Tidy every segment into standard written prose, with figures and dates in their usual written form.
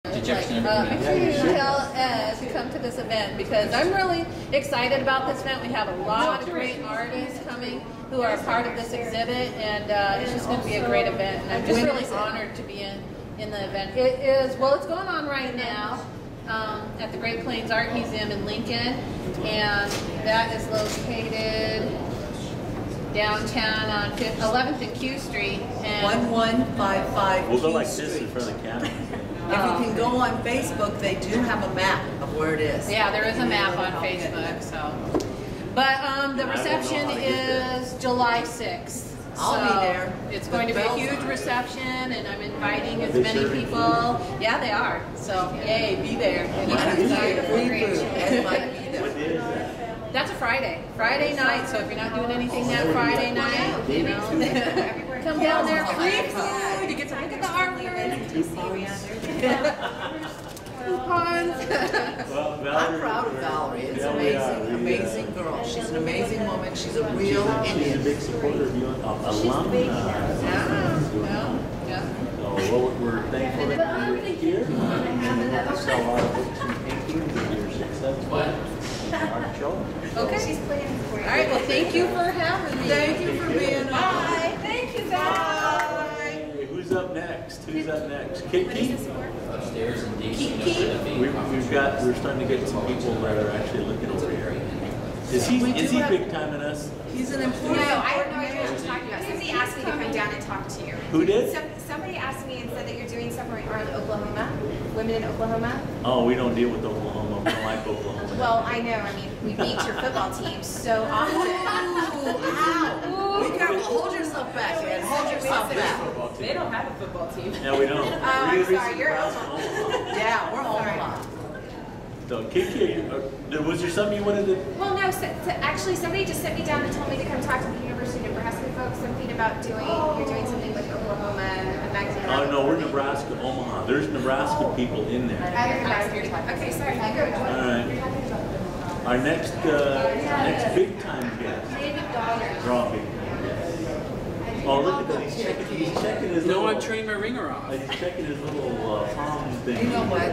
Make sure you tell Ed to come to this event because I'm really excited about this event. We have a lot of great artists coming who are part of this exhibit, and it's just going to be a great event. And I'm just really honored to be in the event. It is, well, it's going on right now at the Great Plains Art Museum in Lincoln, and that is located downtown on 11th and Q Street. And 1155 We'll go Q like Street. this in front of the camera. If you can go on Facebook, they do have a map of where it is. Yeah, there is a map on Facebook. So, but the reception is July 6th. I'll be there. It's going to be a huge reception, and I'm inviting as many people. Yeah, they are. So, yay, be there. And I'm excited for Free food. Ed might be there. What day is that? That's a Friday night. So if you're not doing anything that Friday night, you know, come down there. Free food. You get to look at the artwork. Coupons. I'm proud of Valerie. It's amazing, amazing girl. She's an amazing woman. She's a real She's a Indian. big supporter of you, alum. Yeah. So we're thankful that you're here. And we hope to sell our books and paintings and you're successful in our show. Okay. She's playing for you. All right. Well, thank you for having me. Thank you for being on. Bye. Thank you, guys. Hey, who's up next? Who's up next? Kiki? Upstairs and Kiki? We're starting to get some people that are actually looking over here. Is he big time in us? He's an No, employee. I have no idea what you're talking about. Somebody asked me to come down and talk to you. Who did? Somebody asked me and said that you're doing something around Oklahoma, women in Oklahoma. Oh, we don't deal with Oklahoma. We don't like Oklahoma. Well, I know. I mean, we beat your football team so often. Ow! Be careful. Hold yourself back, Ed. Hold yourself back. They don't have a football team. No, we don't. Oh, I'm sorry. You're Oklahoma. Yeah, we're Omaha. So, Kiki, was there something you wanted to? Well, no. Actually, somebody just sent me down and told me to come talk to the University of Nebraska folks. Something about you're doing something with Oklahoma, a magazine. Oh no, we're Nebraska, Omaha. There's Nebraska people in there. Okay, sorry. You go. All right. Our next big time guest. Draw big time guest. Oh, look at that. He's checking his little. No, I'm turning my ringer off. He's checking his little palm thing. You know what?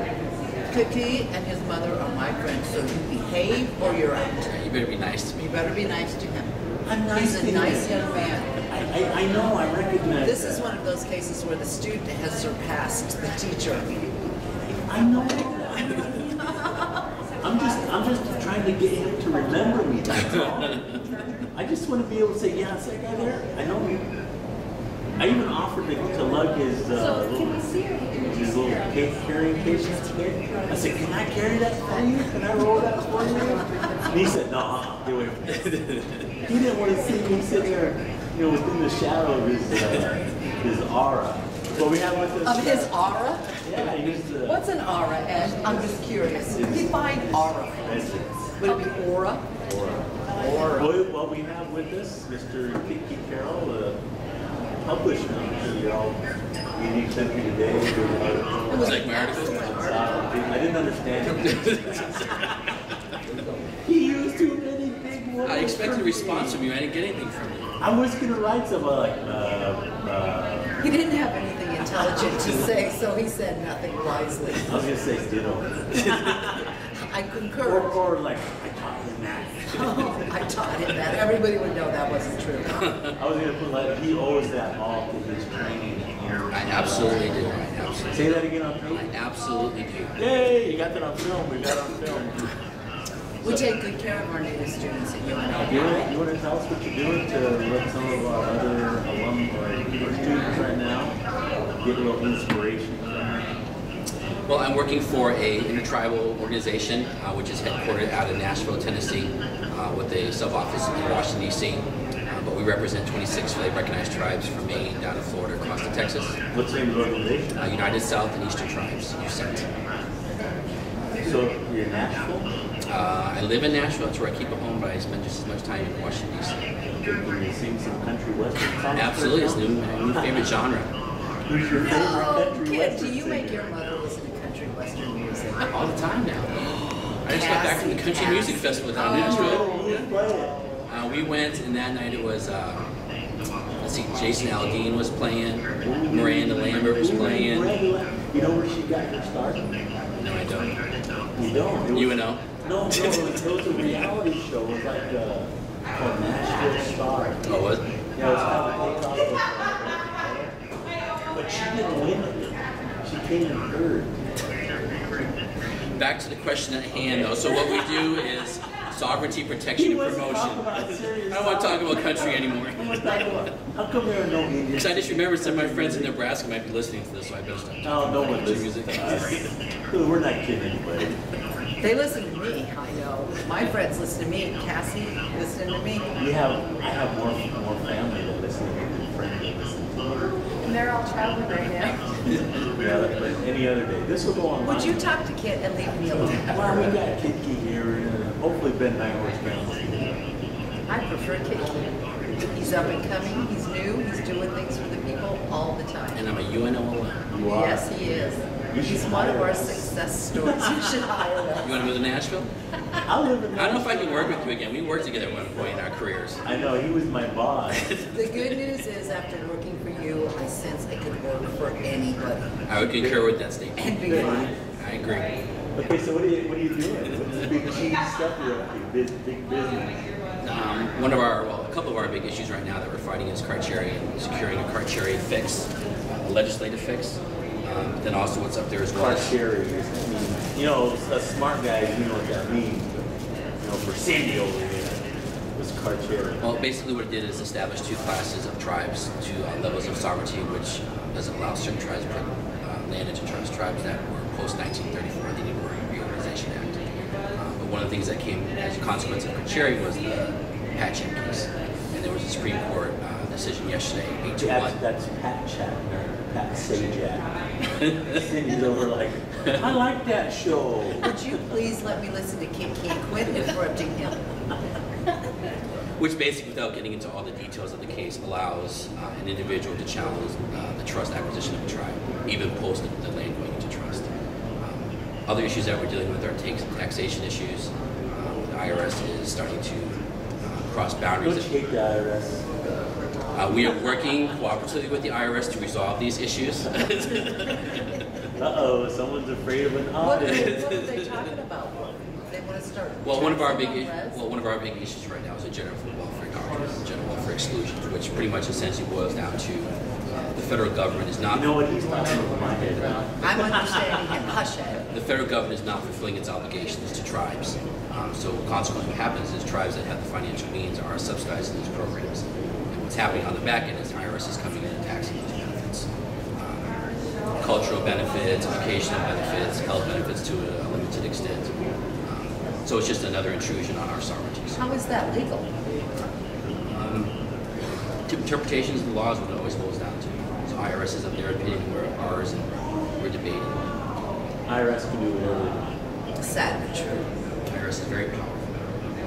Kiki and his mother are my friends, so you behave or you're out. You better be nice to me. You better be nice to him. I'm nice He's to a nice him. young man. I know. I recognize. This is one of those cases where the student has surpassed the teacher. I know. I'm just trying to get him to remember me. That's all. I just want to be able to say, yeah, it's that guy there. I know me. I even offered to lug his little cake carrying case yesterday. I said, can I carry that for you? Can I roll that for you? And he said, no, get away from me. He didn't want to see me sitting there, within the shadow of his aura. What we have with us. Of his aura? Yeah, he's What's an aura, Ed? I'm just curious. Define aura. Would it be aura? Aura. What we have with us, Mr. Kiki Carroll, published on the all Unique Country Today. It was like my article. I didn't understand it. He used too many big words. I expected a response from you. I didn't get anything from you. I was going to write something like, He didn't have anything intelligent to say, so he said nothing wisely. I was going to say ditto. I concur. Or like, I taught him that. Oh, I taught him that. Everybody would know that wasn't true. I was going to put like, he owes that all to his training. I absolutely do. I absolutely Say that again on tape. I absolutely do. Yay, you got that on film. We got it on film. We take good care of our native students at UNL. You want to tell us what you're doing to let some of our other alum or students right now get a little inspiration from you? Well, I'm working for a intertribal organization, which is headquartered out of Nashville, Tennessee, with a sub-office in Washington, D.C. But we represent 26 federally recognized tribes from Maine down to Florida, across to Texas. What's the name of the organization? United South and Eastern Tribes, USET. So you're in Nashville? I live in Nashville. That's where I keep a home, but I spend just as much time in Washington, D.C. Can you sing some country western songs? Absolutely. It's my new favorite genre. Who's your favorite country Kid, western do you make singer? your mother listen to country western music? All the time now. I just got back from the Country Music Festival down in Nashville. Who's playing? We went, and that night it was, let's see, Jason Aldean was playing, Miranda Lambert was playing. You know where she got her start? No, I don't. You don't? UNO? No, it was a reality show. It was like called Nashville Star. Oh, was it? Yeah, it was kind of a takeoff. But she didn't win it. She came in third. Back to the question at hand, though. So what we do is sovereignty, protection, and promotion. I don't want to talk about country anymore. How come there are no Indians? Because I just remember some of my friends in Nebraska might be listening to this, so I better stop. No, no one listens to us. We're not kidding anybody. They listen to me, I know. My friends listen to me. Cassie listen to me. I have more family that listen to me than friends that listen to me. And they're all traveling right now. Yeah, but any other day. This will go on. Would you talk to Kit and leave me alone? Well, we got Kit here, and hopefully Ben and I are friends. I prefer Kit. He's up and coming. He's new. He's doing things for the people all the time. And I'm a UNO alum. You are. Yes, he is. He's one of our success stories. You should hire You him. want to move to Nashville? I live in. I don't know if I can work with you again. We worked together at one point in our careers. I know, he was my boss. The good news is, after working for you, I sense I could work for anybody I would concur with that statement. and be fine. I agree. Okay, so what are you doing? What's the big cheese stuff you're up to? Big business. A couple of our big issues right now that we're fighting is Carcharian, securing a Carcharian fix, a legislative fix. Then also what's up there as well. Carcharian. You know, us smart guys, you know what that means. But, you know, for Cindy over there, was Carcharian. Well, basically what it did is establish two classes of tribes, two levels of sovereignty, which doesn't allow certain tribes to put land into trust. Tribes that were post-1934, the Indian Reorganization Act. But one of the things that came as a consequence of Carcharian was the Patchen case. And there was a Supreme Court decision yesterday, 8-1. That's Pat Shatner, Pat Sajak. Cindy's over like, I like that show. Would you please let me listen to Kit King? Quit interrupting him. Which basically, without getting into all the details of the case, allows an individual to challenge the trust acquisition of a tribe, even post the land going into trust. Other issues that we're dealing with are taxation issues. The IRS is starting to cross boundaries. Don't you hate the IRS? We are working cooperatively with the IRS to resolve these issues. Uh-oh, someone's afraid of an What are audit. they talking about? They want to start. Well, one of our big taxing on res? issues right now is a general welfare doctrine, general welfare exclusions, which pretty much essentially boils down to the federal government is not. You know what, he's talking over my head. I'm understanding him. Hush it. The federal government is not fulfilling its obligations to tribes. So consequently what happens is tribes that have the financial means are subsidizing these programs. And what's happening on the back end is the IRS is coming in and taxing those benefits. Cultural benefits, educational benefits, health benefits to a limited extent. So it's just another intrusion on our sovereignties. How is that legal? Interpretations of the laws is what it always boils down to. So IRS is of their opinion, we're ours, and we're debating. IRS can do whatever they want. Sad but true. IRS is very powerful.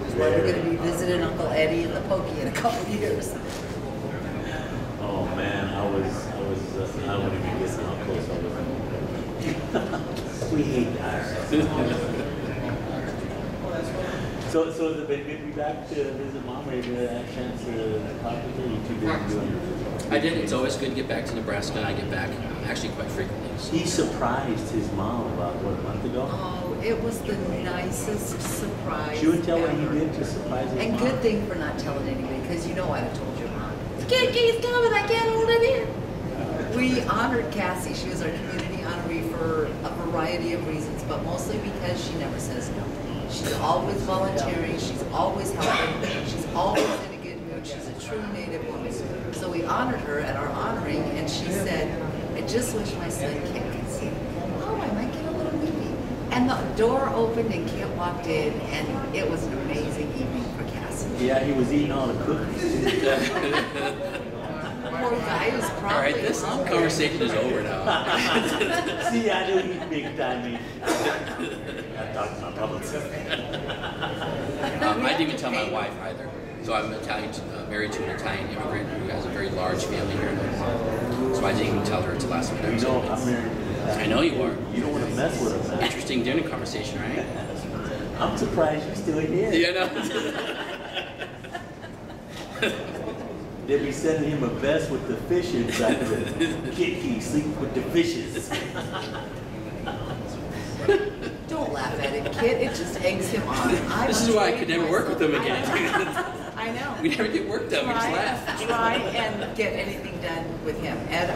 That's why we're going to be visiting Uncle Eddie and the Pokey in a couple of years. Oh man, I wouldn't even guess how close I was. We hate the IRS. So has it been good to be back to visit Mom? Or you had a chance to talk with her? You too busy doing it? I did. It's always good to get back to Nebraska, and I get back actually quite frequently. So. He surprised his mom about, what, a month ago? Oh, it was the nicest surprise. She would tell what ever. he did to surprise his And mom. good thing for not telling anybody, because you know I'd have told your mom. Kid's coming, I can't hold it in. We honored Cassie. She was our community honoree for a variety of reasons, but mostly because she never says no. She's always volunteering, she's always helping, she's always in a good mood, she's a true Native woman. So we honored her at our honoring, and she said, I just wish my son Kit could see. Oh, I might get a little movie. And the door opened and Kit walked in, and it was an amazing evening for Cassie. Yeah, he was eating all the cookies. Poor guy was probably All right, this hungry. conversation is over now. See, I knew he'd big time. I talked to my publicist. I didn't even tell my wife either. So I'm Italian, married to an Italian immigrant who has a very large family here in Oklahoma. So I didn't even tell her until last minute. You know, I'm married to an Italian. I know you are. You don't want to mess with him, man. Interesting dinner conversation, right? I'm surprised you're still here. Yeah, no. they'd be sending him a vest with the fish inside of it. Kid, can you sleep with the fishes? Don't laugh at it, kid. It just eggs him on. This is why I could never work with him again. I know. We never get work done, we just laugh. Try and get anything done with him. Ed,